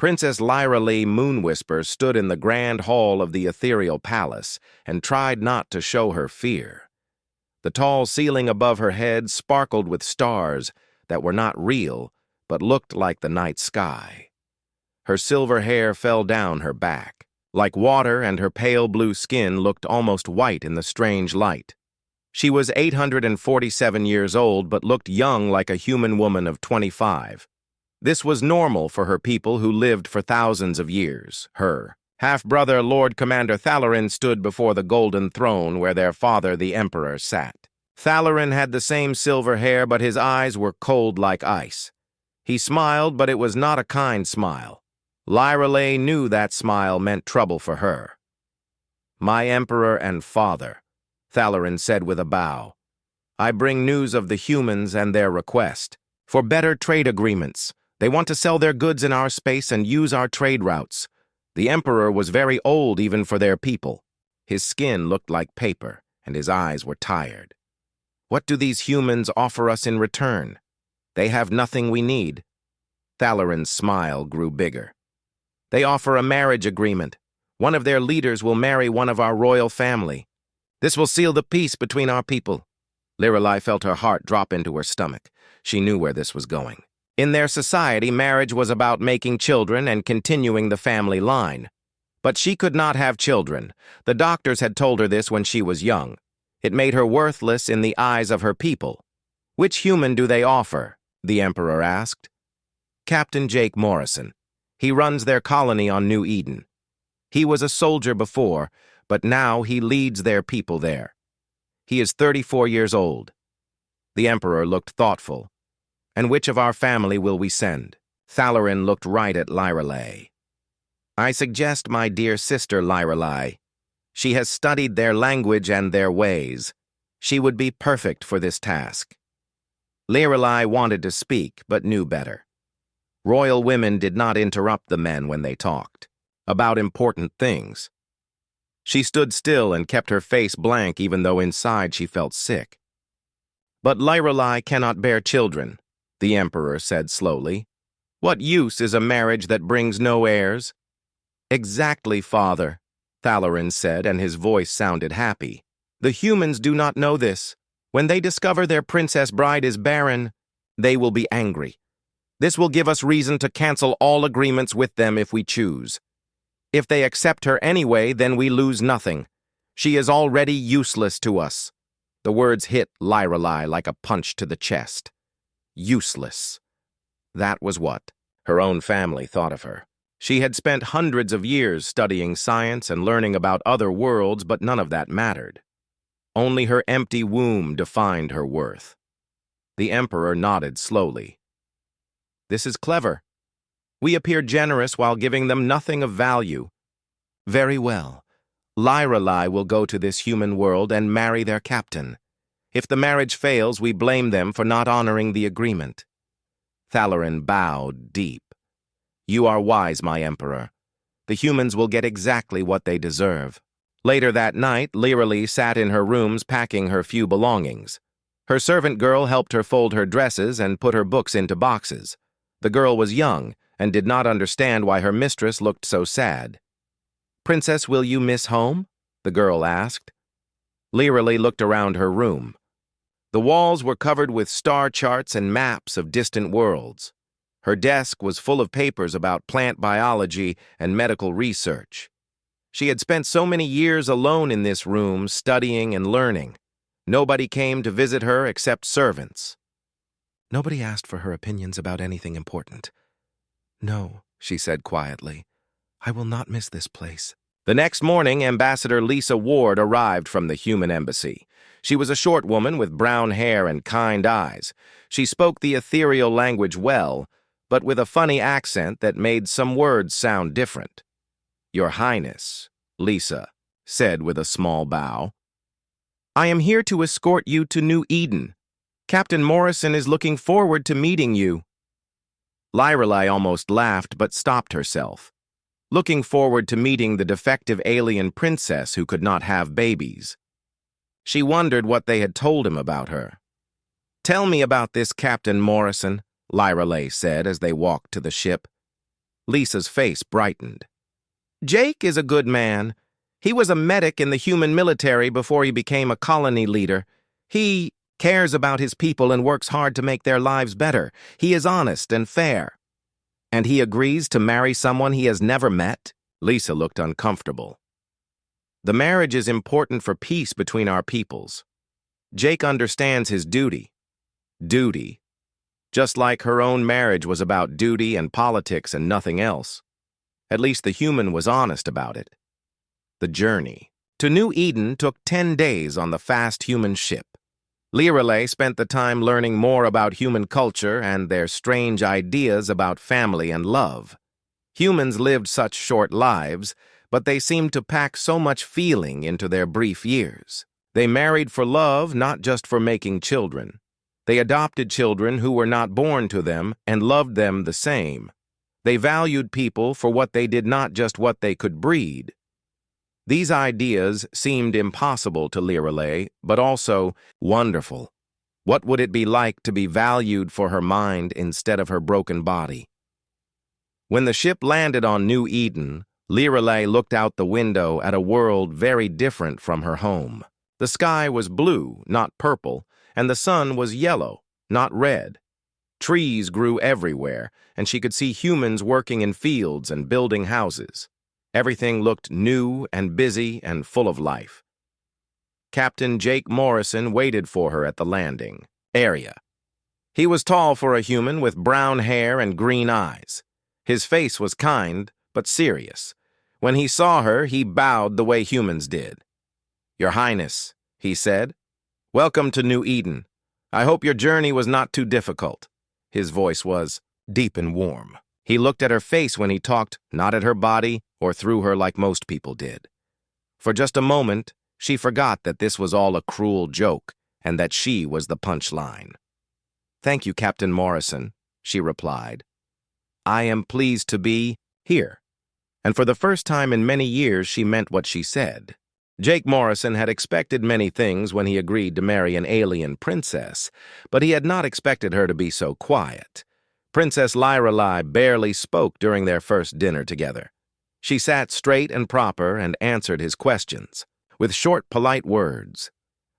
Princess Lyra Lee Moonwhisper stood in the grand hall of the ethereal palace and tried not to show her fear. The tall ceiling above her head sparkled with stars that were not real but looked like the night sky. Her silver hair fell down her back, like water, and her pale blue skin looked almost white in the strange light. She was 847 years old but looked young, like a human woman of 25. This was normal for her people who lived for thousands of years. Her half-brother Lord Commander Thalarin stood before the golden throne where their father, the Emperor, sat. Thalarin had the same silver hair, but his eyes were cold like ice. He smiled, but it was not a kind smile. Lyra Lee knew that smile meant trouble for her. "My Emperor and Father," Thalarin said with a bow, "I bring news of the humans and their request for better trade agreements. They want to sell their goods in our space and use our trade routes." The Emperor was very old even for their people. His skin looked like paper, and his eyes were tired. "What do these humans offer us in return? They have nothing we need." Thalarin's smile grew bigger. "They offer a marriage agreement. One of their leaders will marry one of our royal family. This will seal the peace between our people." Lirelai felt her heart drop into her stomach. She knew where this was going. In their society, marriage was about making children and continuing the family line. But she could not have children. The doctors had told her this when she was young. It made her worthless in the eyes of her people. "Which human do they offer?" the Emperor asked. "Captain Jake Morrison. He runs their colony on New Eden. He was a soldier before, but now he leads their people there. He is 34 years old." The Emperor looked thoughtful. "And which of our family will we send?" Thalarin looked right at Lyra Lee. "I suggest my dear sister Lyra Lee. She has studied their language and their ways. She would be perfect for this task." Lyra Lee wanted to speak, but knew better. Royal women did not interrupt the men when they talked about important things. She stood still and kept her face blank, even though inside she felt sick. "But Lyra Lee cannot bear children," the Emperor said slowly. "What use is a marriage that brings no heirs?" "Exactly, Father," Thalarin said, and his voice sounded happy. "The humans do not know this. When they discover their princess bride is barren, they will be angry. This will give us reason to cancel all agreements with them if we choose. If they accept her anyway, then we lose nothing. She is already useless to us." The words hit Lyra Lee like a punch to the chest. Useless. That was what her own family thought of her. She had spent hundreds of years studying science and learning about other worlds, but none of that mattered. Only her empty womb defined her worth. The Emperor nodded slowly. "This is clever. We appear generous while giving them nothing of value. Very well. Lyra Lee will go to this human world and marry their captain. If the marriage fails, we blame them for not honoring the agreement." Thalarin bowed deep. "You are wise, my Emperor. The humans will get exactly what they deserve." Later that night, Lyra Lee sat in her rooms packing her few belongings. Her servant girl helped her fold her dresses and put her books into boxes. The girl was young and did not understand why her mistress looked so sad. "Princess, will you miss home?" the girl asked. Lyra Lee looked around her room. The walls were covered with star charts and maps of distant worlds. Her desk was full of papers about plant biology and medical research. She had spent so many years alone in this room, studying and learning. Nobody came to visit her except servants. Nobody asked for her opinions about anything important. "No," she said quietly. "I will not miss this place." The next morning, Ambassador Lisa Ward arrived from the human embassy. She was a short woman with brown hair and kind eyes. She spoke the ethereal language well, but with a funny accent that made some words sound different. "Your Highness," Lisa said with a small bow. "I am here to escort you to New Eden. Captain Morrison is looking forward to meeting you." Lyra Lee almost laughed but stopped herself. Looking forward to meeting the defective alien princess who could not have babies. She wondered what they had told him about her. "Tell me about this Captain Morrison," Lyra Lee said as they walked to the ship. Lisa's face brightened. Jake is a good man. He was a medic in the human military before he became a colony leader. He cares about his people and works hard to make their lives better. He is honest and fair. And he agrees to marry someone he has never met? Lisa looked uncomfortable. The marriage is important for peace between our peoples. Jake understands his duty. Duty. Just like her own marriage was about duty and politics and nothing else. At least the human was honest about it. The journey to New Eden took 10 days on the fast human ship. Lirelei spent the time learning more about human culture and their strange ideas about family and love. Humans lived such short lives, but they seemed to pack so much feeling into their brief years. They married for love, not just for making children. They adopted children who were not born to them and loved them the same. They valued people for what they did, not just what they could breed. These ideas seemed impossible to Lirelei, but also wonderful. What would it be like to be valued for her mind instead of her broken body? When the ship landed on New Eden, Lirelei looked out the window at a world very different from her home. The sky was blue, not purple, and the sun was yellow, not red. Trees grew everywhere, and she could see humans working in fields and building houses. Everything looked new and busy and full of life. Captain Jake Morrison waited for her at the landing area. He was tall for a human with brown hair and green eyes. His face was kind, but serious. When he saw her, he bowed the way humans did. "Your Highness," he said, "welcome to New Eden. I hope your journey was not too difficult." His voice was deep and warm. He looked at her face when he talked, not at her body or through her like most people did. For just a moment, she forgot that this was all a cruel joke and that she was the punchline. "Thank you, Captain Morrison," she replied. "I am pleased to be here." And for the first time in many years, she meant what she said. Jake Morrison had expected many things when he agreed to marry an alien princess, but he had not expected her to be so quiet. Princess Lirelei barely spoke during their first dinner together. She sat straight and proper and answered his questions, with short, polite words.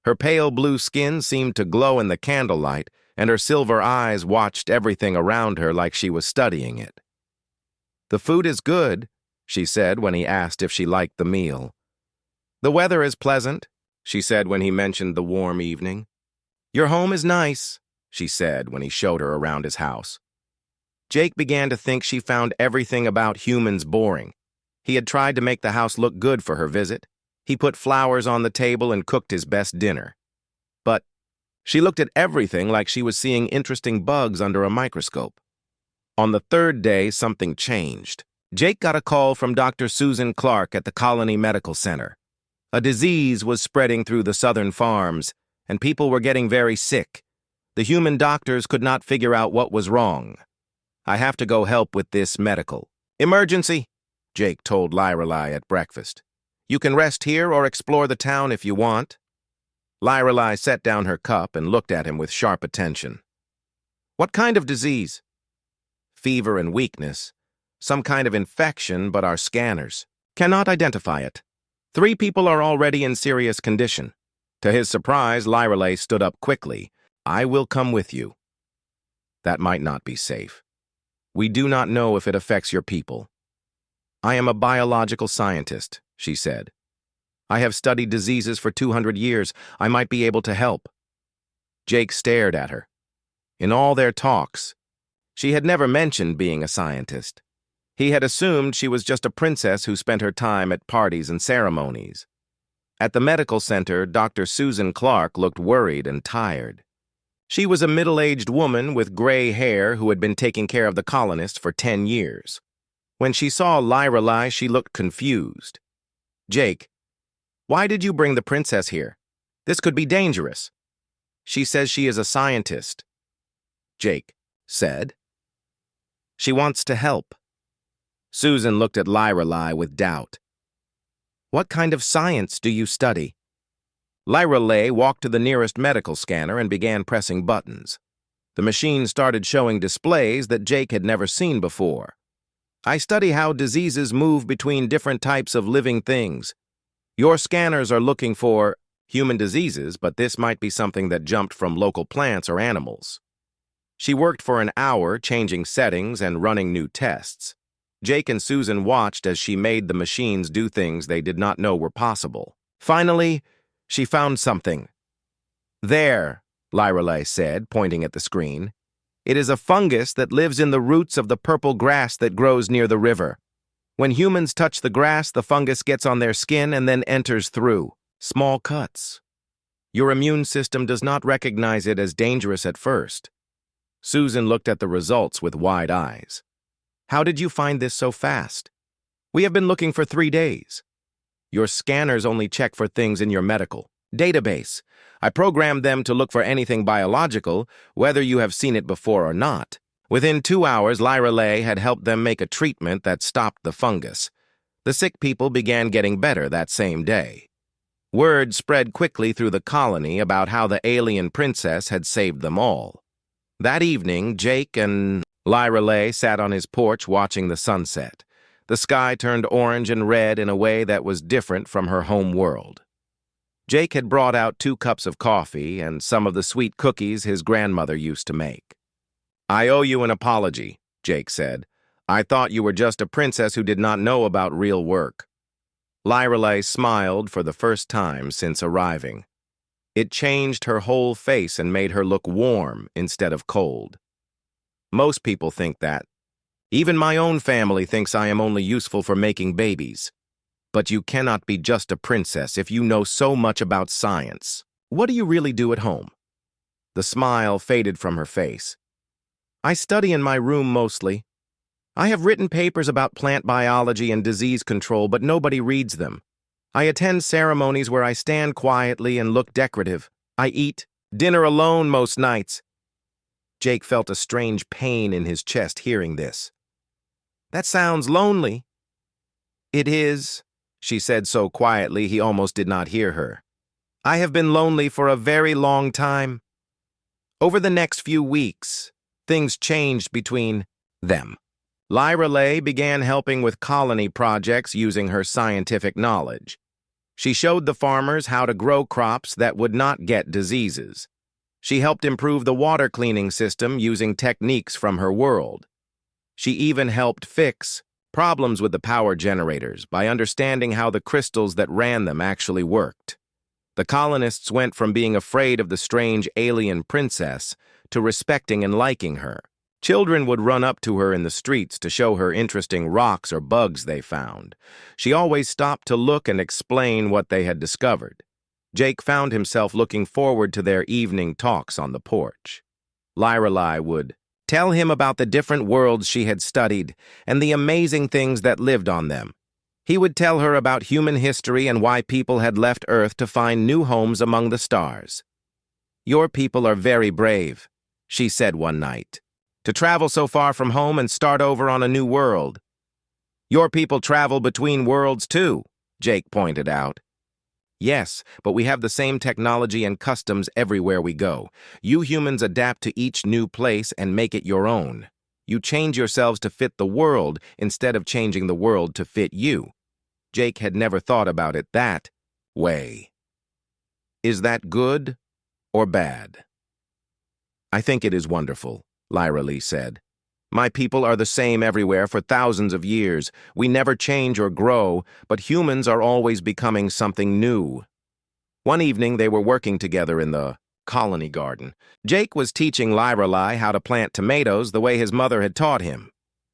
Her pale blue skin seemed to glow in the candlelight, and her silver eyes watched everything around her like she was studying it. "The food is good," she said when he asked if she liked the meal. "The weather is pleasant," she said when he mentioned the warm evening. "Your home is nice," she said when he showed her around his house. Jake began to think she found everything about humans boring. He had tried to make the house look good for her visit. He put flowers on the table and cooked his best dinner. But she looked at everything like she was seeing interesting bugs under a microscope. On the third day, something changed. Jake got a call from Dr. Susan Clark at the Colony Medical Center. A disease was spreading through the southern farms, and people were getting very sick. The human doctors could not figure out what was wrong. "I have to go help with this medical emergency," Jake told Lirelei at breakfast. "You can rest here or explore the town if you want." Lirelei set down her cup and looked at him with sharp attention. "What kind of disease?" "Fever and weakness. Some kind of infection, but our scanners cannot identify it. 3 people are already in serious condition." To his surprise, Lirelei stood up quickly. "I will come with you." "That might not be safe. We do not know if it affects your people." "I am a biological scientist," she said. "I have studied diseases for 200 years. I might be able to help." Jake stared at her. In all their talks, she had never mentioned being a scientist. He had assumed she was just a princess who spent her time at parties and ceremonies. At the medical center, Dr. Susan Clark looked worried and tired. She was a middle-aged woman with gray hair who had been taking care of the colonists for 10 years. When she saw Lirelei, she looked confused. "Jake, why did you bring the princess here? This could be dangerous." "She says she is a scientist," Jake said. "She wants to help." Susan looked at Lirelei with doubt. "What kind of science do you study?" Lirelei walked to the nearest medical scanner and began pressing buttons. The machine started showing displays that Jake had never seen before. I study how diseases move between different types of living things. Your scanners are looking for human diseases, but this might be something that jumped from local plants or animals. She worked for an hour, changing settings and running new tests. Jake and Susan watched as she made the machines do things they did not know were possible. Finally, she found something. There, Lyreley said, pointing at the screen. It is a fungus that lives in the roots of the purple grass that grows near the river. When humans touch the grass, the fungus gets on their skin and then enters through small cuts. Your immune system does not recognize it as dangerous at first. Susan looked at the results with wide eyes. How did you find this so fast? We have been looking for 3 days. Your scanners only check for things in your medical database. I programmed them to look for anything biological, whether you have seen it before or not. Within 2 hours, Lyreley had helped them make a treatment that stopped the fungus. The sick people began getting better that same day. Word spread quickly through the colony about how the alien princess had saved them all. That evening, Jake and Lyreley sat on his porch watching the sunset. The sky turned orange and red in a way that was different from her home world. Jake had brought out 2 cups of coffee and some of the sweet cookies his grandmother used to make. I owe you an apology, Jake said. I thought you were just a princess who did not know about real work. Lyreley smiled for the first time since arriving. It changed her whole face and made her look warm instead of cold. Most people think that. Even my own family thinks I am only useful for making babies. But you cannot be just a princess if you know so much about science. What do you really do at home? The smile faded from her face. I study in my room mostly. I have written papers about plant biology and disease control, but nobody reads them. I attend ceremonies where I stand quietly and look decorative. I eat dinner alone most nights. Jake felt a strange pain in his chest hearing this. That sounds lonely. It is, she said so quietly he almost did not hear her. I have been lonely for a very long time. Over the next few weeks, things changed between them. Lyreley began helping with colony projects using her scientific knowledge. She showed the farmers how to grow crops that would not get diseases. She helped improve the water cleaning system using techniques from her world. She even helped fix problems with the power generators by understanding how the crystals that ran them actually worked. The colonists went from being afraid of the strange alien princess to respecting and liking her. Children would run up to her in the streets to show her interesting rocks or bugs they found. She always stopped to look and explain what they had discovered. Jake found himself looking forward to their evening talks on the porch. Lyreley would tell him about the different worlds she had studied and the amazing things that lived on them. He would tell her about human history and why people had left Earth to find new homes among the stars. Your people are very brave, she said one night, to travel so far from home and start over on a new world. Your people travel between worlds too, Jake pointed out. Yes, but we have the same technology and customs everywhere we go. You humans adapt to each new place and make it your own. You change yourselves to fit the world instead of changing the world to fit you. Jake had never thought about it that way. Is that good or bad? I think it is wonderful, Lyreley said. My people are the same everywhere for thousands of years. We never change or grow, but humans are always becoming something new. One evening they were working together in the colony garden. Jake was teaching Lyreley how to plant tomatoes the way his mother had taught him.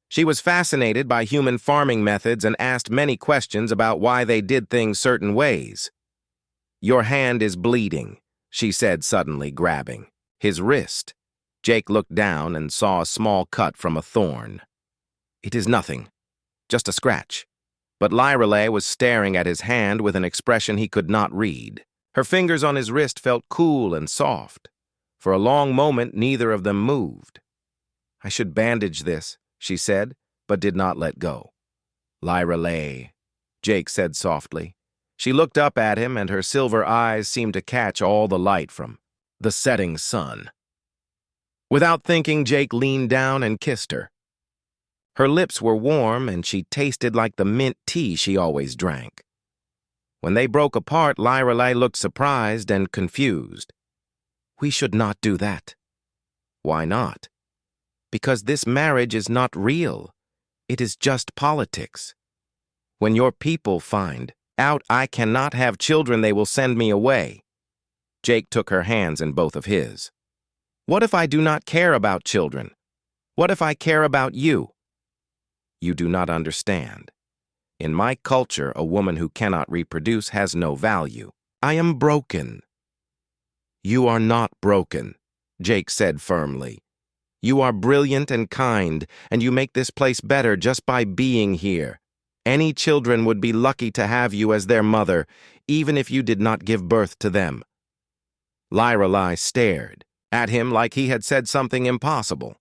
She was fascinated by human farming methods and asked many questions about why they did things certain ways. Your hand is bleeding, she said suddenly, grabbing his wrist. Jake looked down and saw a small cut from a thorn. It is nothing, just a scratch. But Lyreley was staring at his hand with an expression he could not read. Her fingers on his wrist felt cool and soft. For a long moment, neither of them moved. I should bandage this, she said, but did not let go. Lyreley, Jake said softly. She looked up at him, and her silver eyes seemed to catch all the light from the setting sun. Without thinking, Jake leaned down and kissed her. Her lips were warm, and she tasted like the mint tea she always drank. When they broke apart, Lorelei looked surprised and confused. "We should not do that." "Why not?" "Because this marriage is not real. It is just politics. When your people find out I cannot have children, they will send me away." Jake took her hands in both of his. "What if I do not care about children? What if I care about you?" "You do not understand. In my culture, a woman who cannot reproduce has no value. I am broken." "You are not broken," Jake said firmly. "You are brilliant and kind, and you make this place better just by being here. Any children would be lucky to have you as their mother, even if you did not give birth to them." Lorelei stared at him like he had said something impossible.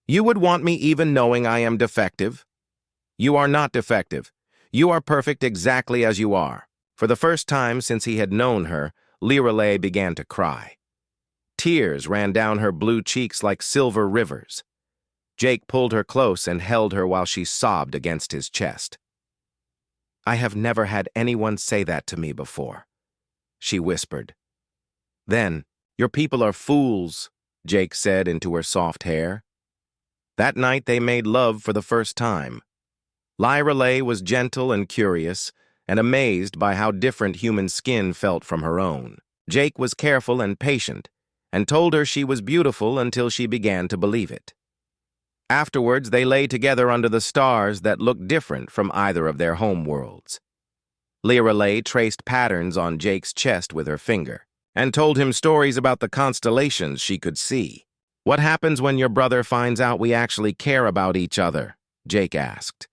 "You would want me even knowing I am defective?" "You are not defective. You are perfect exactly as you are." For the first time since he had known her, Lorelei began to cry. Tears ran down her blue cheeks like silver rivers. Jake pulled her close and held her while she sobbed against his chest. "I have never had anyone say that to me before," she whispered. Then, "Your people are fools," Jake said into her soft hair. That night they made love for the first time. Lorelei was gentle and curious, and amazed by how different human skin felt from her own. Jake was careful and patient, and told her she was beautiful until she began to believe it. Afterwards, they lay together under the stars that looked different from either of their home worlds. Lorelei traced patterns on Jake's chest with her finger, and told him stories about the constellations she could see. "What happens when your brother finds out we actually care about each other?" Jake asked.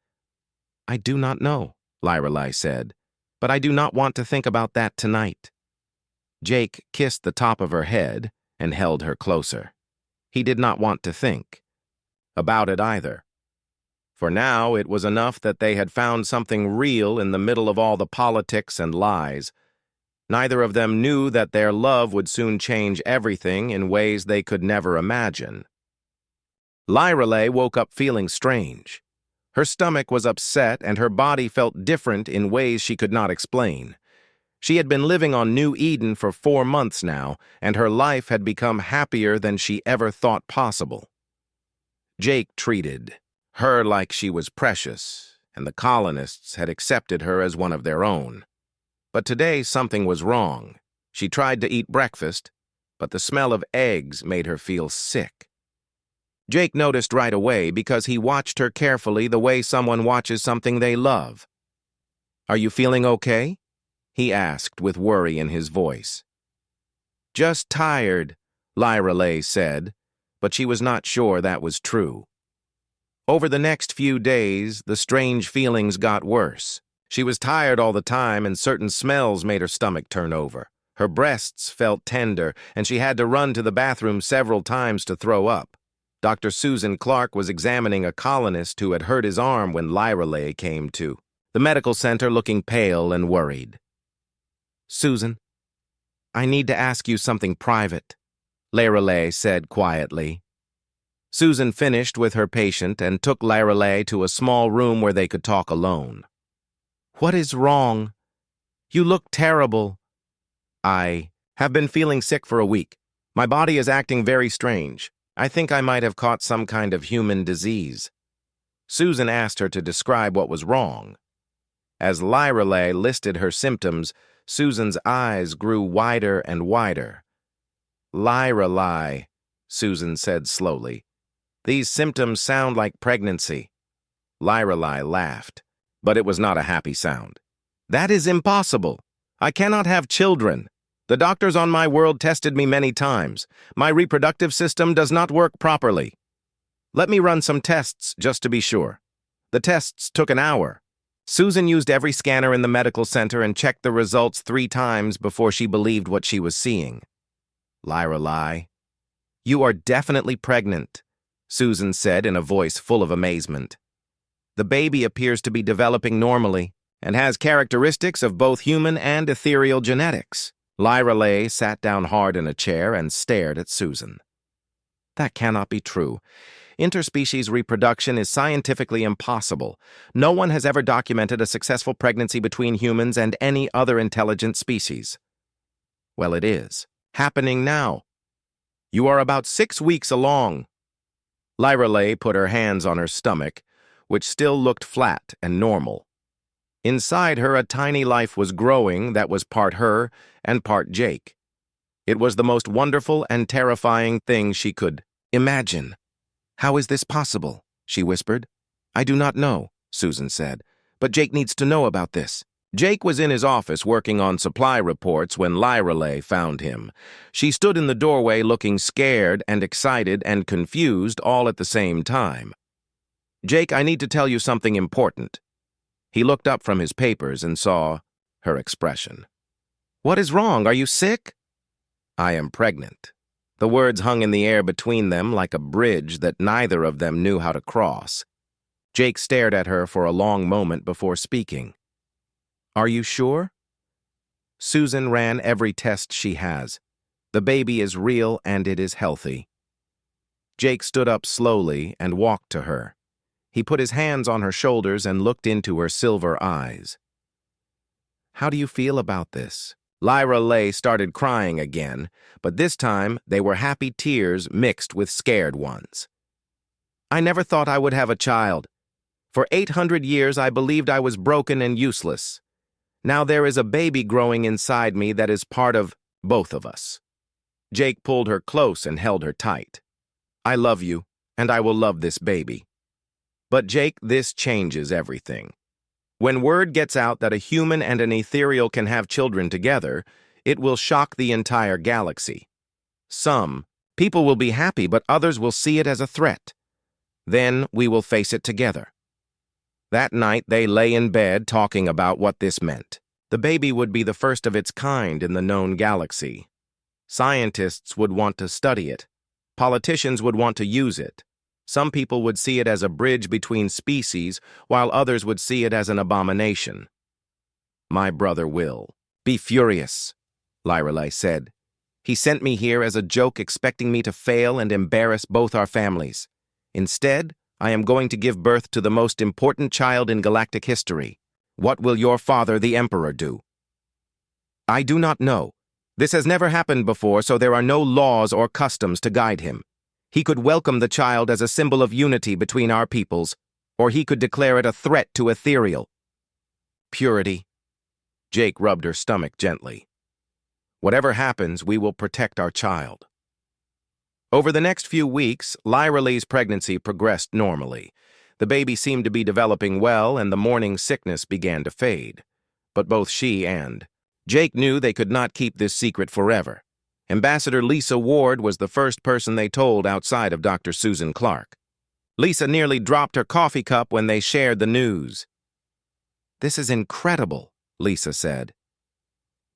"I do not know," Lorelei said, "but I do not want to think about that tonight." Jake kissed the top of her head and held her closer. He did not want to think about it either. For now, it was enough that they had found something real in the middle of all the politics and lies. Neither of them knew that their love would soon change everything in ways they could never imagine. Lorelei woke up feeling strange. Her stomach was upset and her body felt different in ways she could not explain. She had been living on New Eden for 4 months now, and her life had become happier than she ever thought possible. Jake treated her like she was precious, and the colonists had accepted her as one of their own. But today something was wrong. She tried to eat breakfast, but the smell of eggs made her feel sick. Jake noticed right away because he watched her carefully the way someone watches something they love. "Are you feeling okay?" he asked with worry in his voice. "Just tired," Lorelei said, but she was not sure that was true. Over the next few days, the strange feelings got worse. She was tired all the time, and certain smells made her stomach turn over. Her breasts felt tender, and she had to run to the bathroom several times to throw up. Dr. Susan Clark was examining a colonist who had hurt his arm when Lorelei came to the medical center looking pale and worried. "Susan, I need to ask you something private," Lorelei said quietly. Susan finished with her patient and took Lorelei to a small room where they could talk alone. "What is wrong? You look terrible." "I have been feeling sick for a week. My body is acting very strange. I think I might have caught some kind of human disease." Susan asked her to describe what was wrong. As Lorelei listed her symptoms, Susan's eyes grew wider and wider. "Lorelei," Susan said slowly, "these symptoms sound like pregnancy." Lorelei laughed, but it was not a happy sound. "That is impossible. I cannot have children. The doctors on my world tested me many times. My reproductive system does not work properly. Let me run some tests just to be sure." The tests took an hour. Susan used every scanner in the medical center and checked the results 3 times before she believed what she was seeing. "Lorelei, you are definitely pregnant," Susan said in a voice full of amazement. "The baby appears to be developing normally and has characteristics of both human and ethereal genetics." Lorelei sat down hard in a chair and stared at Susan. "That cannot be true. Interspecies reproduction is scientifically impossible. No one has ever documented a successful pregnancy between humans and any other intelligent species. Well, it is. Happening now. You are about 6 weeks along. Lyrelay put her hands on her stomach, which still looked flat and normal. Inside her, a tiny life was growing that was part her and part Jake. It was the most wonderful and terrifying thing she could imagine. "How is this possible?" she whispered. "I do not know," Susan said, "but Jake needs to know about this." Jake was in his office working on supply reports when Lyrelay found him. She stood in the doorway looking scared and excited and confused all at the same time. "Jake, I need to tell you something important." He looked up from his papers and saw her expression. "What is wrong? Are you sick?" "I am pregnant." The words hung in the air between them like a bridge that neither of them knew how to cross. Jake stared at her for a long moment before speaking. "Are you sure?" "Susan ran every test she has. The baby is real and it is healthy." Jake stood up slowly and walked to her. He put his hands on her shoulders and looked into her silver eyes. "How do you feel about this?" Lyrelay started crying again, but this time they were happy tears mixed with scared ones. "I never thought I would have a child. For 800 years I believed I was broken and useless. Now there is a baby growing inside me that is part of both of us." Jake pulled her close and held her tight. "I love you, and I will love this baby." But Jake, this changes everything. When word gets out that a human and an ethereal can have children together, it will shock the entire galaxy. Some people will be happy, but others will see it as a threat. Then we will face it together. That night, they lay in bed talking about what this meant. The baby would be the first of its kind in the known galaxy. Scientists would want to study it. Politicians would want to use it. Some people would see it as a bridge between species, while others would see it as an abomination. "My brother will be furious," Lyrelay said. "He sent me here as a joke, expecting me to fail and embarrass both our families. Instead, I am going to give birth to the most important child in galactic history. What will your father, the Emperor, do?" "I do not know. This has never happened before, so there are no laws or customs to guide him. He could welcome the child as a symbol of unity between our peoples, or he could declare it a threat to ethereal purity." Jake rubbed her stomach gently. "Whatever happens, we will protect our child." Over the next few weeks, Lyrelay's pregnancy progressed normally. The baby seemed to be developing well, and the morning sickness began to fade. But both she and Jake knew they could not keep this secret forever. Ambassador Lisa Ward was the first person they told outside of Dr. Susan Clark. Lisa nearly dropped her coffee cup when they shared the news. "This is incredible," Lisa said.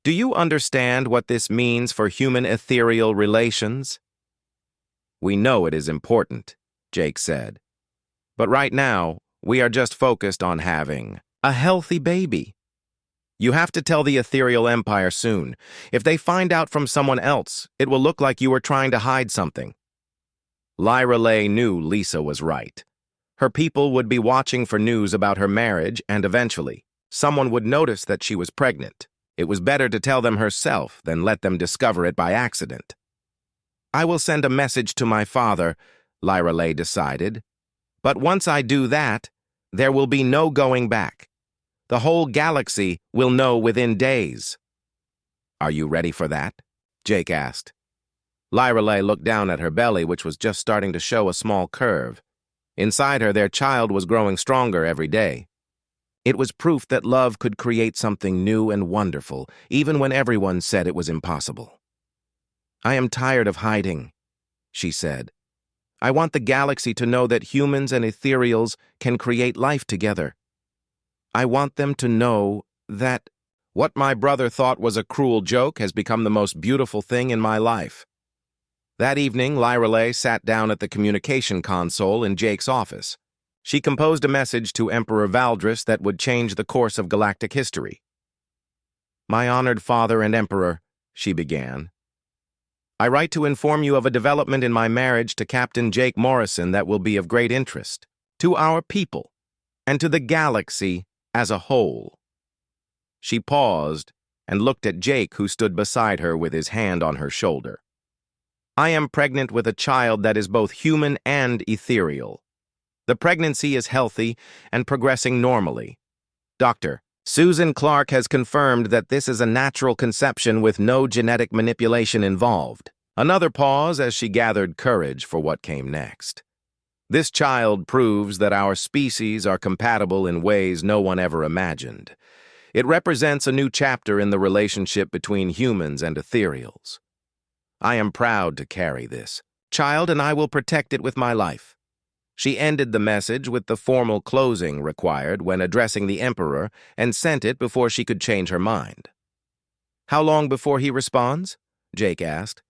"Do you understand what this means for human ethereal relations?" "We know it is important," Jake said. "But right now, we are just focused on having a healthy baby. You have to tell the Ethereal Empire soon. If they find out from someone else, it will look like you were trying to hide something." Lyrelay knew Lisa was right. Her people would be watching for news about her marriage, and eventually, someone would notice that she was pregnant. It was better to tell them herself than let them discover it by accident. "I will send a message to my father," Lyrelay decided. "But once I do that, there will be no going back. The whole galaxy will know within days." "Are you ready for that?" Jake asked. Lyrelay looked down at her belly, which was just starting to show a small curve. Inside her, their child was growing stronger every day. It was proof that love could create something new and wonderful, even when everyone said it was impossible. "I am tired of hiding," she said. "I want the galaxy to know that humans and ethereals can create life together. I want them to know that what my brother thought was a cruel joke has become the most beautiful thing in my life." That evening, Lyrelay sat down at the communication console in Jake's office. She composed a message to Emperor Valdris that would change the course of galactic history. "My honored father and emperor," she began. I write to inform you of a development in my marriage to Captain Jake Morrison that will be of great interest to our people and to the galaxy as a whole." She paused and looked at Jake, who stood beside her with his hand on her shoulder. "I am pregnant with a child that is both human and ethereal. The pregnancy is healthy and progressing normally. Doctor, Susan Clark has confirmed that this is a natural conception with no genetic manipulation involved." Another pause as she gathered courage for what came next. "This child proves that our species are compatible in ways no one ever imagined. It represents a new chapter in the relationship between humans and ethereals. I am proud to carry this child, and I will protect it with my life." She ended the message with the formal closing required when addressing the Emperor and sent it before she could change her mind. "How long before he responds?" Jake asked.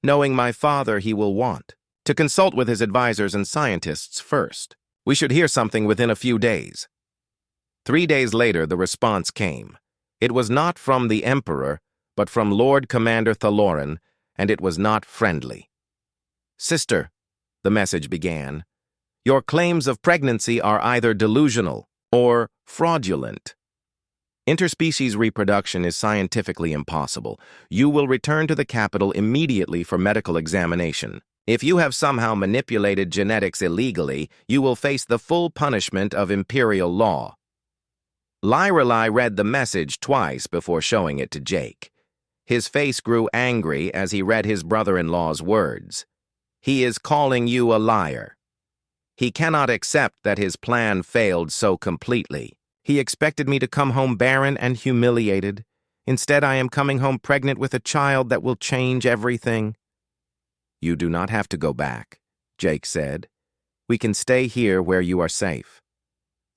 "Knowing my father, he will want to consult with his advisors and scientists first. We should hear something within a few days." 3 days later, the response came. It was not from the Emperor, but from Lord Commander Thaloran, and it was not friendly. "Sister," the message began, "your claims of pregnancy are either delusional or fraudulent. Interspecies reproduction is scientifically impossible. You will return to the capital immediately for medical examination. If you have somehow manipulated genetics illegally, you will face the full punishment of imperial law." Lyrelai read the message twice before showing it to Jake. His face grew angry as he read his brother-in-law's words. "He is calling you a liar." He cannot accept that his plan failed so completely. He expected me to come home barren and humiliated. Instead, I am coming home pregnant with a child that will change everything. "You do not have to go back," Jake said. "We can stay here where you are safe."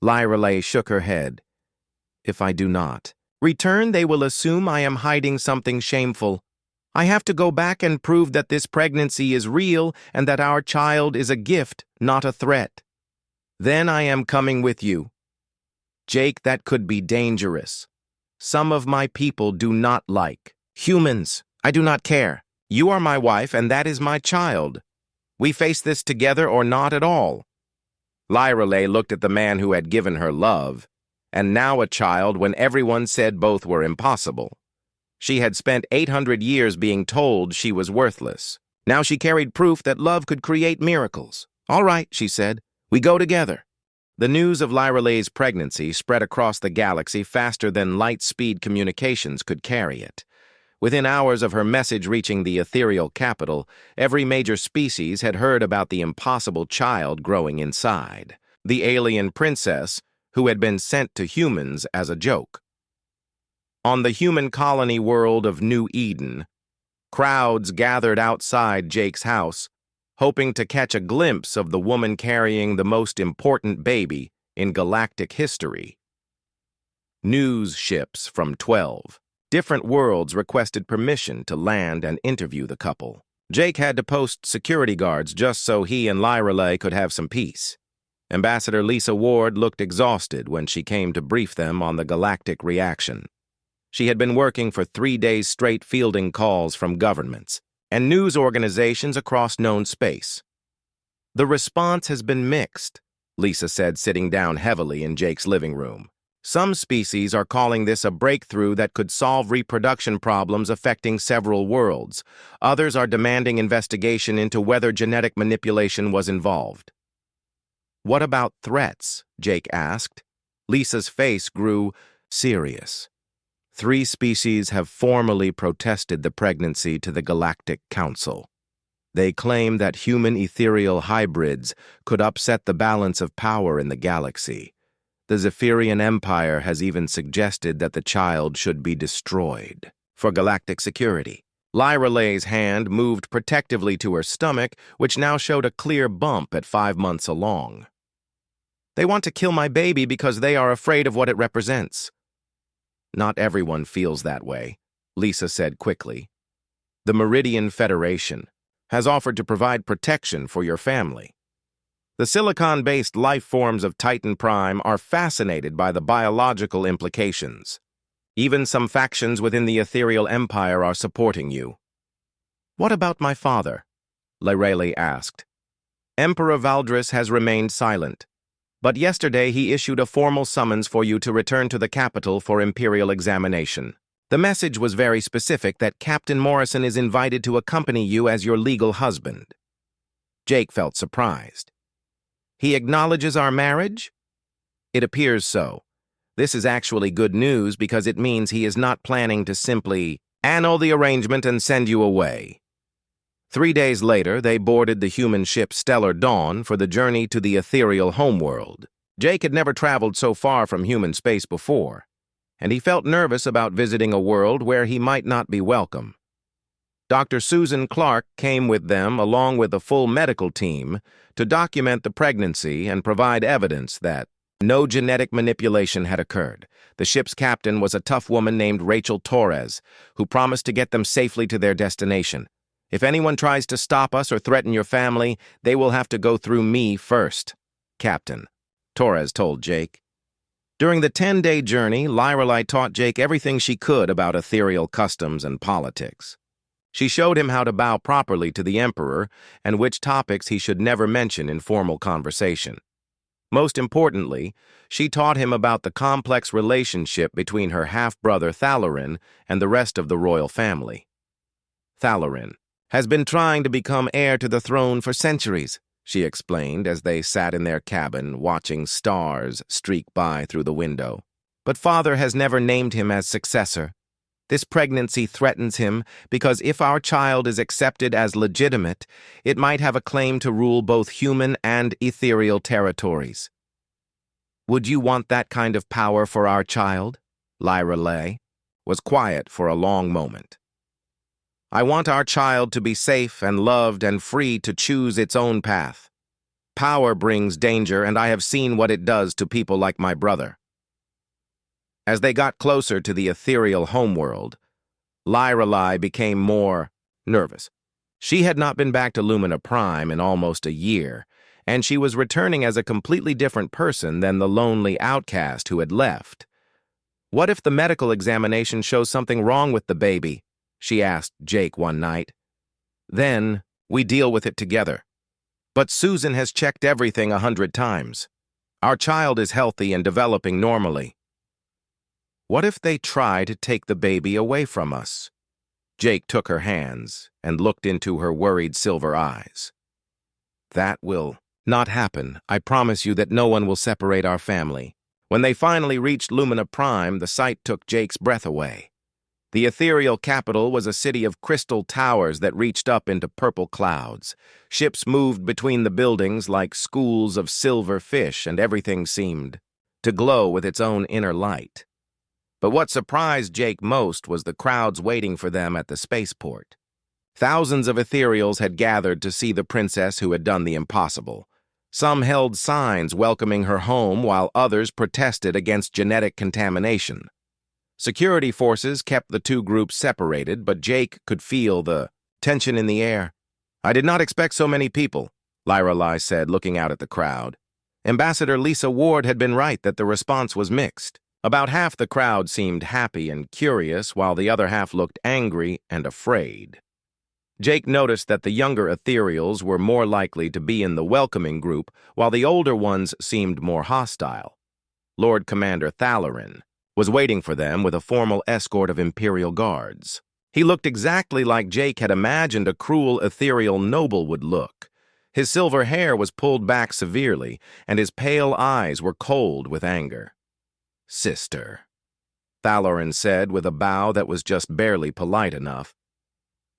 Lyrelai shook her head. "If I do not return, they will assume I am hiding something shameful. I have to go back and prove that this pregnancy is real and that our child is a gift, not a threat. Then I am coming with you. Jake, that could be dangerous. Some of my people do not like humans. I do not care. You are my wife, and that is my child. We face this together or not at all." Lyrelai looked at the man who had given her love, and now a child when everyone said both were impossible. She had spent 800 years being told she was worthless. Now she carried proof that love could create miracles. "All right," she said, "we go together." The news of Lyrelai's pregnancy spread across the galaxy faster than light-speed communications could carry it. Within hours of her message reaching the ethereal capital, every major species had heard about the impossible child growing inside, the alien princess who had been sent to humans as a joke. On the human colony world of New Eden, crowds gathered outside Jake's house, hoping to catch a glimpse of the woman carrying the most important baby in galactic history. News ships from 12 different worlds requested permission to land and interview the couple. Jake had to post security guards just so he and Lyrelai could have some peace. Ambassador Lisa Ward looked exhausted when she came to brief them on the galactic reaction. She had been working for 3 days straight fielding calls from governments and news organizations across known space. "The response has been mixed," Lisa said, sitting down heavily in Jake's living room. "Some species are calling this a breakthrough that could solve reproduction problems affecting several worlds. Others are demanding investigation into whether genetic manipulation was involved." "What about threats?" Jake asked. Lisa's face grew serious. 3 species have formally protested the pregnancy to the Galactic Council. They claim that human ethereal hybrids could upset the balance of power in the galaxy. The Zephyrian Empire has even suggested that the child should be destroyed for galactic security. Lyrelai's hand moved protectively to her stomach, which now showed a clear bump at 5 months along. "They want to kill my baby because they are afraid of what it represents." "Not everyone feels that way," Lisa said quickly. "The Meridian Federation has offered to provide protection for your family. The silicon-based life forms of Titan Prime are fascinated by the biological implications. Even some factions within the Ethereal Empire are supporting you." "What about my father?" Lyrele asked. "Emperor Valdris has remained silent, but yesterday he issued a formal summons for you to return to the capital for imperial examination. The message was very specific that Captain Morrison is invited to accompany you as your legal husband." Jake felt surprised. "He acknowledges our marriage?" "It appears so. This is actually good news because it means he is not planning to simply annul the arrangement and send you away." 3 days later, they boarded the human ship Stellar Dawn for the journey to the ethereal homeworld. Jake had never traveled so far from human space before, and he felt nervous about visiting a world where he might not be welcome. Dr. Susan Clark came with them along with a full medical team to document the pregnancy and provide evidence that no genetic manipulation had occurred. The ship's captain was a tough woman named Rachel Torres, who promised to get them safely to their destination. "If anyone tries to stop us or threaten your family, they will have to go through me first, Captain," Torres told Jake. During the 10-day journey, Lyrele taught Jake everything she could about ethereal customs and politics. She showed him how to bow properly to the Emperor and which topics he should never mention in formal conversation. Most importantly, she taught him about the complex relationship between her half-brother Thalarin and the rest of the royal family. "Thalarin has been trying to become heir to the throne for centuries," she explained as they sat in their cabin watching stars streak by through the window. "But Father has never named him as successor. This pregnancy threatens him because if our child is accepted as legitimate, it might have a claim to rule both human and ethereal territories." "Would you want that kind of power for our child?" Lyrele was quiet for a long moment. "I want our child to be safe and loved and free to choose its own path. Power brings danger, and I have seen what it does to people like my brother." As they got closer to the ethereal homeworld, Lyrele became more nervous. She had not been back to Lumina Prime in almost a year, and she was returning as a completely different person than the lonely outcast who had left. "What if the medical examination shows something wrong with the baby?" she asked Jake one night. "Then we deal with it together. But Susan has checked everything 100 times. Our child is healthy and developing normally." "What if they try to take the baby away from us?" Jake took her hands and looked into her worried silver eyes. "That will not happen. I promise you that no one will separate our family." When they finally reached Lumina Prime, the sight took Jake's breath away. The ethereal capital was a city of crystal towers that reached up into purple clouds. Ships moved between the buildings like schools of silver fish, and everything seemed to glow with its own inner light. But what surprised Jake most was the crowds waiting for them at the spaceport. Thousands of ethereals had gathered to see the princess who had done the impossible. Some held signs welcoming her home, while others protested against genetic contamination. Security forces kept the two groups separated, but Jake could feel the tension in the air. "I did not expect so many people," Lyrele said, looking out at the crowd. Ambassador Lisa Ward had been right that the response was mixed. About half the crowd seemed happy and curious, while the other half looked angry and afraid. Jake noticed that the younger ethereals were more likely to be in the welcoming group, while the older ones seemed more hostile. Lord Commander Thalarin was waiting for them with a formal escort of Imperial guards. He looked exactly like Jake had imagined a cruel ethereal noble would look. His silver hair was pulled back severely, and his pale eyes were cold with anger. "Sister," Thalarin said with a bow that was just barely polite enough.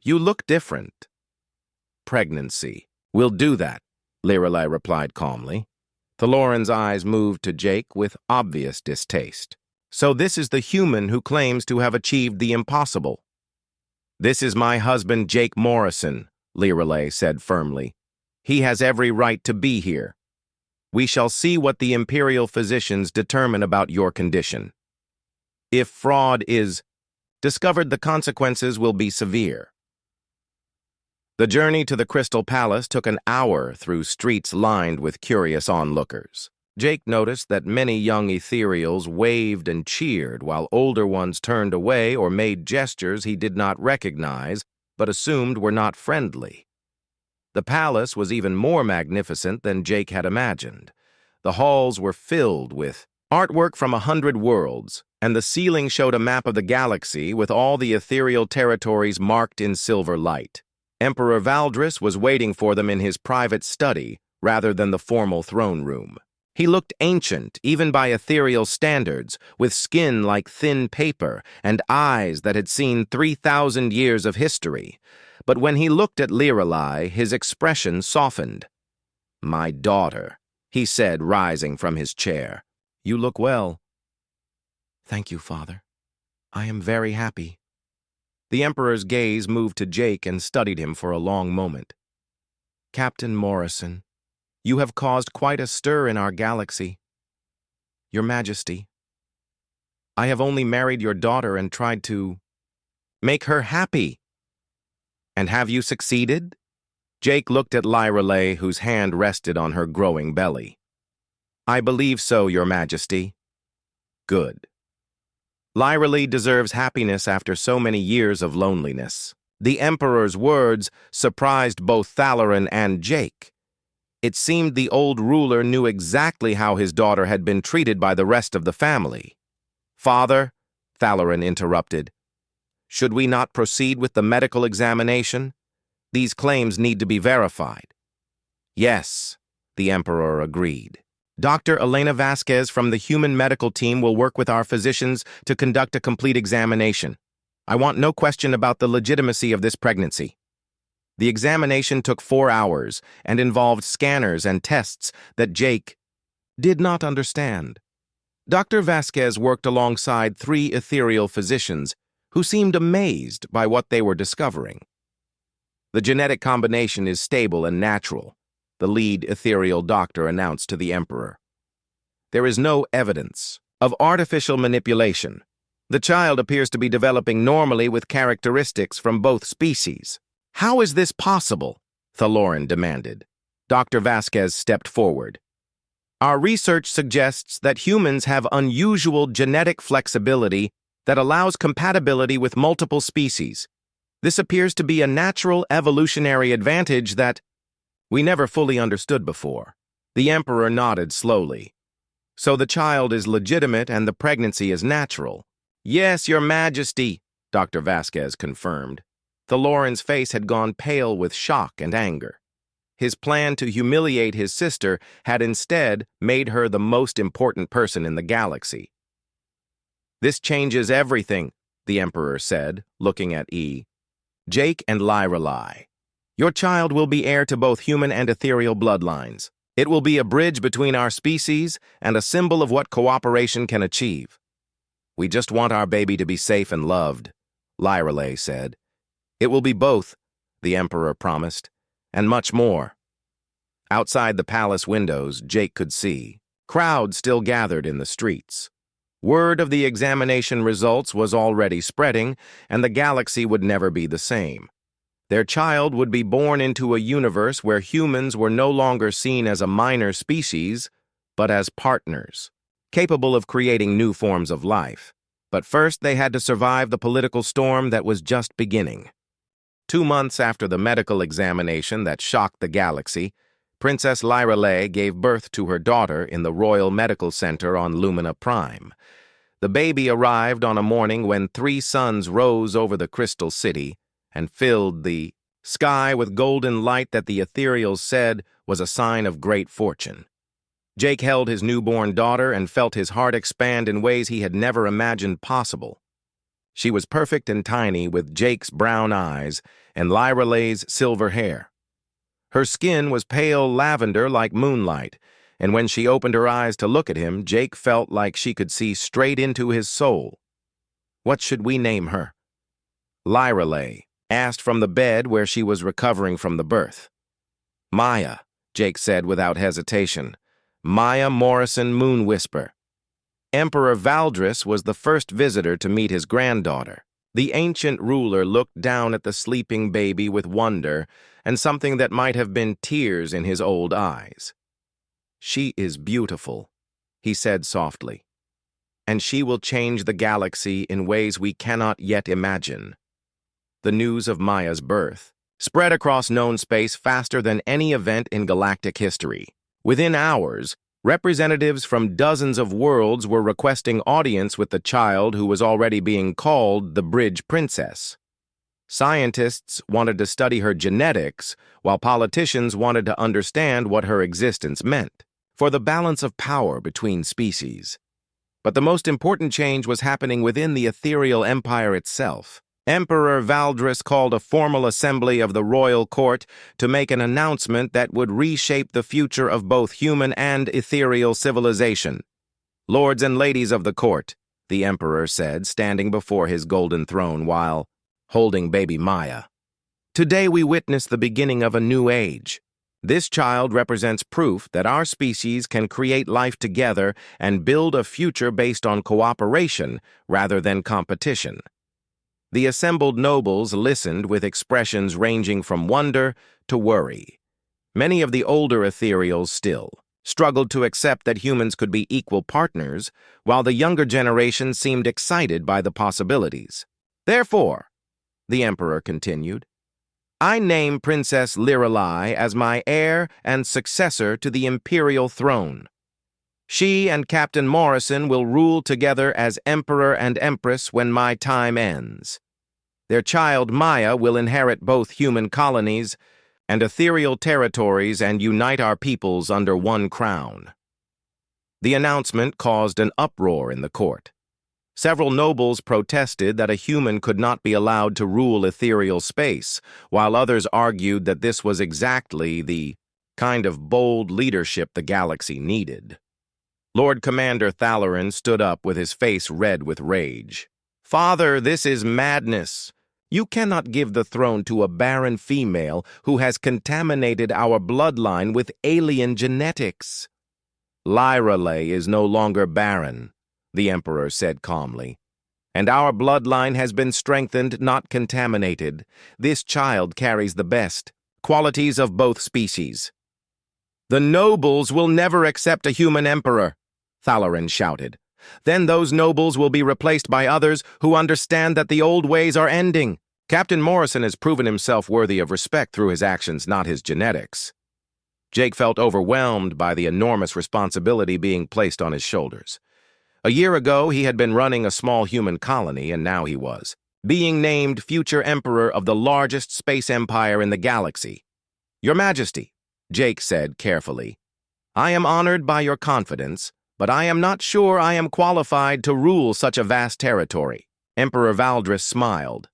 "You look different." "Pregnancy will do that," Lyrele replied calmly. Thalorin's eyes moved to Jake with obvious distaste. "So this is the human who claims to have achieved the impossible." "This is my husband, Jake Morrison," Lyrele said firmly. "He has every right to be here. We shall see what the Imperial physicians determine about your condition. If fraud is discovered, the consequences will be severe." The journey to the Crystal Palace took an hour through streets lined with curious onlookers. Jake noticed that many young ethereals waved and cheered, while older ones turned away or made gestures he did not recognize, but assumed were not friendly. The palace was even more magnificent than Jake had imagined. The halls were filled with artwork from 100 worlds, and the ceiling showed a map of the galaxy with all the ethereal territories marked in silver light. Emperor Valdris was waiting for them in his private study rather than the formal throne room. He looked ancient, even by ethereal standards, with skin like thin paper and eyes that had seen 3,000 years of history. But when he looked at Lirelai, his expression softened. "My daughter," he said, rising from his chair. "You look well." "Thank you, Father. I am very happy." The Emperor's gaze moved to Jake and studied him for a long moment. "Captain Morrison, you have caused quite a stir in our galaxy. Your Majesty, I have only married your daughter and tried to make her happy." "And have you succeeded?" Jake looked at Lirelai, whose hand rested on her growing belly. "I believe so, Your Majesty." "Good. Lirelai deserves happiness after so many years of loneliness." The Emperor's words surprised both Thalarin and Jake. It seemed the old ruler knew exactly how his daughter had been treated by the rest of the family. "Father," Thalarin interrupted, "should we not proceed with the medical examination? These claims need to be verified." "Yes," the Emperor agreed. "Dr. Elena Vasquez from the human medical team will work with our physicians to conduct a complete examination. I want no question about the legitimacy of this pregnancy." The examination took 4 hours and involved scanners and tests that Jake did not understand. Dr. Vasquez worked alongside 3 ethereal physicians who seemed amazed by what they were discovering. "The genetic combination is stable and natural," the lead ethereal doctor announced to the Emperor. "There is no evidence of artificial manipulation. The child appears to be developing normally with characteristics from both species." "How is this possible?" Thalorin demanded. Dr. Vasquez stepped forward. "Our research suggests that humans have unusual genetic flexibility that allows compatibility with multiple species. This appears to be a natural evolutionary advantage that we never fully understood before." The Emperor nodded slowly. "So the child is legitimate and the pregnancy is natural?" "Yes, Your Majesty," Dr. Vasquez confirmed. Thalorin's face had gone pale with shock and anger. His plan to humiliate his sister had instead made her the most important person in the galaxy. "This changes everything," the Emperor said, looking at E. "Jake and Lirelai. Your child will be heir to both human and ethereal bloodlines. It will be a bridge between our species and a symbol of what cooperation can achieve." "We just want our baby to be safe and loved," Lirelai said. "It will be both," the Emperor promised, "and much more." Outside the palace windows, Jake could see crowds still gathered in the streets. Word of the examination results was already spreading, and the galaxy would never be the same. Their child would be born into a universe where humans were no longer seen as a minor species, but as partners, capable of creating new forms of life. But first, they had to survive the political storm that was just beginning. 2 months after the medical examination that shocked the galaxy, Princess Lirelai gave birth to her daughter in the Royal Medical Center on Lumina Prime. The baby arrived on a morning when 3 suns rose over the Crystal City and filled the sky with golden light that the ethereals said was a sign of great fortune. Jake held his newborn daughter and felt his heart expand in ways he had never imagined possible. She was perfect and tiny, with Jake's brown eyes and Lirelai's silver hair. Her skin was pale lavender like moonlight, and when she opened her eyes to look at him, Jake felt like she could see straight into his soul. "What should we name her?" Lirelai asked from the bed where she was recovering from the birth. "Maya," Jake said without hesitation. "Maya Morrison Moonwhisper." Emperor Valdris was the first visitor to meet his granddaughter. The ancient ruler looked down at the sleeping baby with wonder and something that might have been tears in his old eyes. "She is beautiful," he said softly, "and she will change the galaxy in ways we cannot yet imagine." the news of Maya's birth, spread across known space faster than any event in galactic history. Within hours, representatives from dozens of worlds were requesting audience with the child who was already being called the Bridge Princess. Scientists wanted to study her genetics, while politicians wanted to understand what her existence meant, for the balance of power between species. But the most important change was happening within the ethereal empire itself. Emperor Valdris called a formal assembly of the royal court to make an announcement that would reshape the future of both human and ethereal civilization. "Lords and ladies of the court," the emperor said, standing before his golden throne while holding baby Maya. "Today we witness the beginning of a new age. This child represents proof that our species can create life together and build a future based on cooperation rather than competition." The assembled nobles listened with expressions ranging from wonder to worry. Many of the older ethereals still struggled to accept that humans could be equal partners, while the younger generation seemed excited by the possibilities. "Therefore," the emperor continued, "I name Princess Lirelai as my heir and successor to the imperial throne. She and Captain Morrison will rule together as emperor and empress when my time ends. Their child Maya will inherit both human colonies and ethereal territories and unite our peoples under one crown." The announcement caused an uproar in the court. Several nobles protested that a human could not be allowed to rule ethereal space, while others argued that this was exactly the kind of bold leadership the galaxy needed. Lord Commander Thalarin stood up with his face red with rage. "Father, this is madness. You cannot give the throne to a barren female who has contaminated our bloodline with alien genetics." "Lirelai is no longer barren," the emperor said calmly, "and our bloodline has been strengthened, not contaminated. This child carries the best qualities of both species." "The nobles will never accept a human emperor," Thalarin shouted. "Then those nobles will be replaced by others who understand that the old ways are ending. Captain Morrison has proven himself worthy of respect through his actions, not his genetics." Jake felt overwhelmed by the enormous responsibility being placed on his shoulders. A year ago, he had been running a small human colony, and now he was being named future emperor of the largest space empire in the galaxy. "Your Majesty," Jake said carefully, "I am honored by your confidence, but I am not sure I am qualified to rule such a vast territory." Emperor Valdris smiled.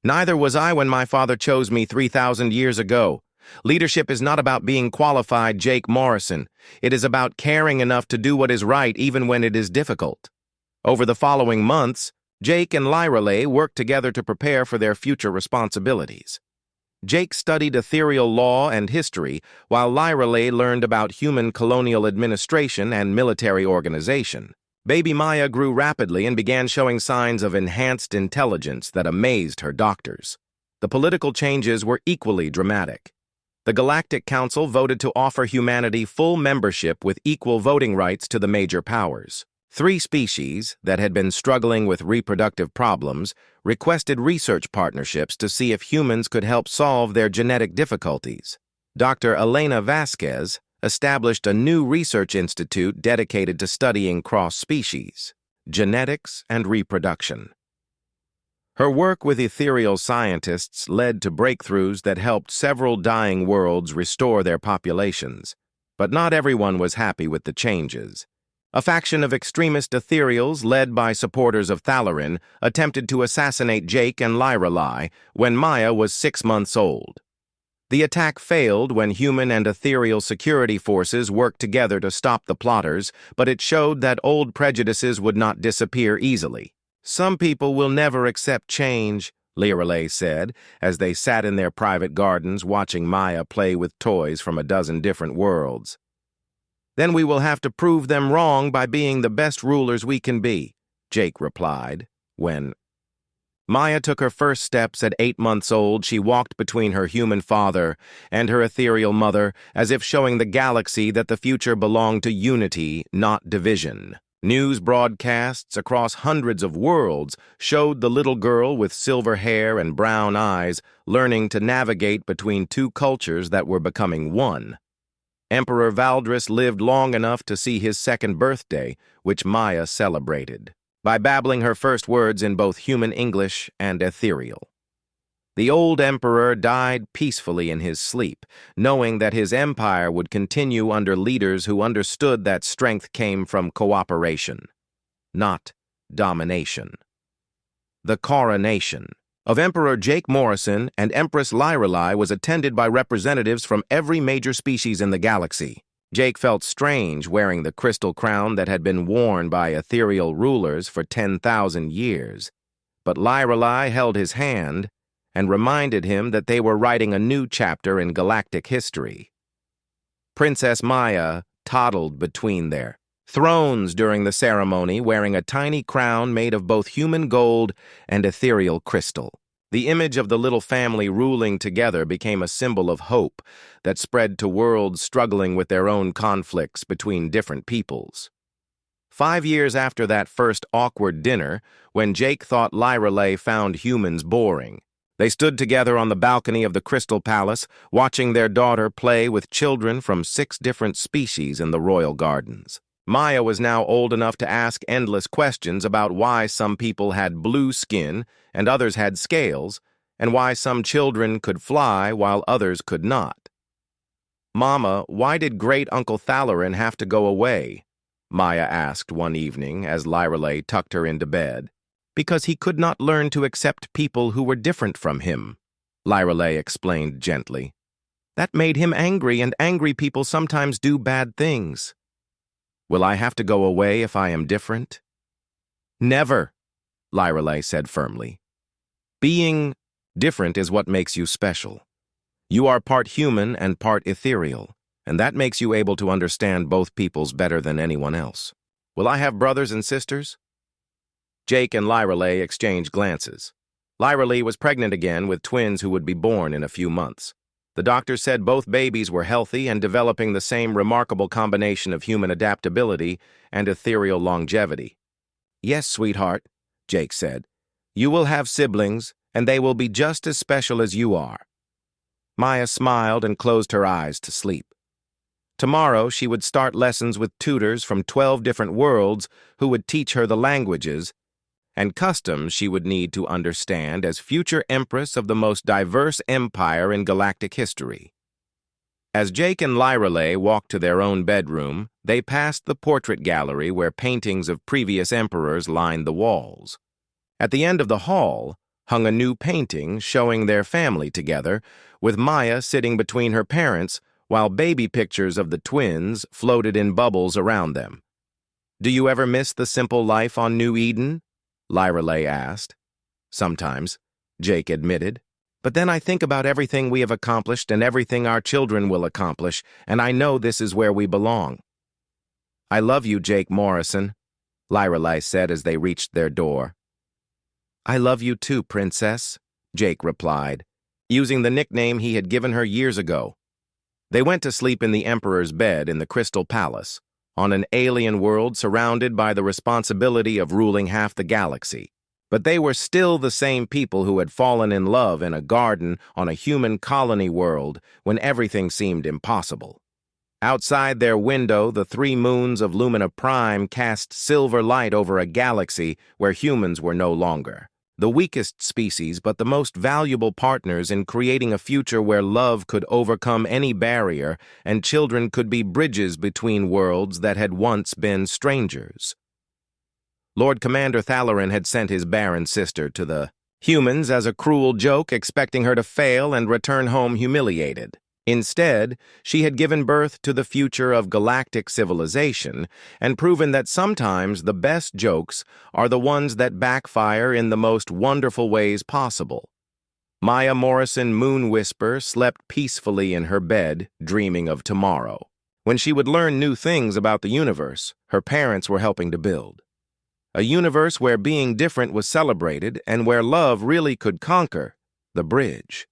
"Neither was I when my father chose me 3,000 years ago. Leadership is not about being qualified, Jake Morrison. It is about caring enough to do what is right even when it is difficult." Over the following months, Jake and Lirelai worked together to prepare for their future responsibilities. Jake studied ethereal law and history, while Lirelai learned about human colonial administration and military organization. Baby Maya grew rapidly and began showing signs of enhanced intelligence that amazed her doctors. The political changes were equally dramatic. The Galactic Council voted to offer humanity full membership with equal voting rights to the major powers. 3 species that had been struggling with reproductive problems requested research partnerships to see if humans could help solve their genetic difficulties. Dr. Elena Vasquez established a new research institute dedicated to studying cross-species, genetics, and reproduction. Her work with ethereal scientists led to breakthroughs that helped several dying worlds restore their populations, but not everyone was happy with the changes. A faction of extremist ethereals, led by supporters of Thalarin, attempted to assassinate Jake and Lirelai when Maya was 6 months old. The attack failed when human and ethereal security forces worked together to stop the plotters, but it showed that old prejudices would not disappear easily. "Some people will never accept change," Lirelai said, as they sat in their private gardens watching Maya play with toys from a dozen different worlds. "Then we will have to prove them wrong by being the best rulers we can be," Jake replied. When Maya took her first steps at 8 months old, she walked between her human father and her ethereal mother, as if showing the galaxy that the future belonged to unity, not division. News broadcasts across hundreds of worlds showed the little girl with silver hair and brown eyes learning to navigate between two cultures that were becoming one. Emperor Valdris lived long enough to see his second birthday, which Maya celebrated, by babbling her first words in both human English and ethereal. The old emperor died peacefully in his sleep, knowing that his empire would continue under leaders who understood that strength came from cooperation, not domination. The coronation of Emperor Jake Morrison and Empress Lyrelei was attended by representatives from every major species in the galaxy. Jake felt strange wearing the crystal crown that had been worn by ethereal rulers for 10,000 years, but Lyrelei held his hand and reminded him that they were writing a new chapter in galactic history. Princess Maya toddled between their thrones during the ceremony, wearing a tiny crown made of both human gold and ethereal crystal. The image of the little family ruling together became a symbol of hope that spread to worlds struggling with their own conflicts between different peoples. 5 years after that first awkward dinner, when Jake thought Lyrelei found humans boring, they stood together on the balcony of the Crystal Palace, watching their daughter play with children from 6 different species in the royal gardens. Maya was now old enough to ask endless questions about why some people had blue skin and others had scales, and why some children could fly while others could not. "Mama, why did Great-Uncle Thalarin have to go away?" Maya asked one evening as Lyrelei tucked her into bed. "Because he could not learn to accept people who were different from him," Lyrelei explained gently. "That made him angry, and angry people sometimes do bad things." "Will I have to go away if I am different?" "Never," Lyrelei said firmly. "Being different is what makes you special. You are part human and part ethereal, and that makes you able to understand both peoples better than anyone else. Will I have brothers and sisters?" Jake and Lyrelei exchanged glances. Lyrelei was pregnant again with twins who would be born in a few months. The doctor said both babies were healthy and developing the same remarkable combination of human adaptability and ethereal longevity. "Yes, sweetheart," Jake said. "You will have siblings, and they will be just as special as you are." Maya smiled and closed her eyes to sleep. Tomorrow she would start lessons with tutors from 12 different worlds who would teach her the languages and customs she would need to understand as future empress of the most diverse empire in galactic history. As Jake and Lyrelei walked to their own bedroom, they passed the portrait gallery where paintings of previous emperors lined the walls. At the end of the hall hung a new painting showing their family together, with Maya sitting between her parents while baby pictures of the twins floated in bubbles around them. "Do you ever miss the simple life on New Eden?" Lyrelei asked. "Sometimes," Jake admitted. "But then I think about everything we have accomplished and everything our children will accomplish, and I know this is where we belong." "I love you, Jake Morrison," Lyrelei said as they reached their door. "I love you too, Princess," Jake replied, using the nickname he had given her years ago. They went to sleep in the Emperor's bed in the Crystal Palace, on an alien world surrounded by the responsibility of ruling half the galaxy. But they were still the same people who had fallen in love in a garden on a human colony world when everything seemed impossible. Outside their window, the 3 moons of Lumina Prime cast silver light over a galaxy where humans were no longer the weakest species, but the most valuable partners in creating a future where love could overcome any barrier and children could be bridges between worlds that had once been strangers. Lord Commander Thalarin had sent his barren sister to the humans as a cruel joke, expecting her to fail and return home humiliated. Instead, she had given birth to the future of galactic civilization and proven that sometimes the best jokes are the ones that backfire in the most wonderful ways possible. Maya Morrison Moon Whisper slept peacefully in her bed, dreaming of tomorrow, when she would learn new things about the universe her parents were helping to build. A universe where being different was celebrated and where love really could conquer the bridge.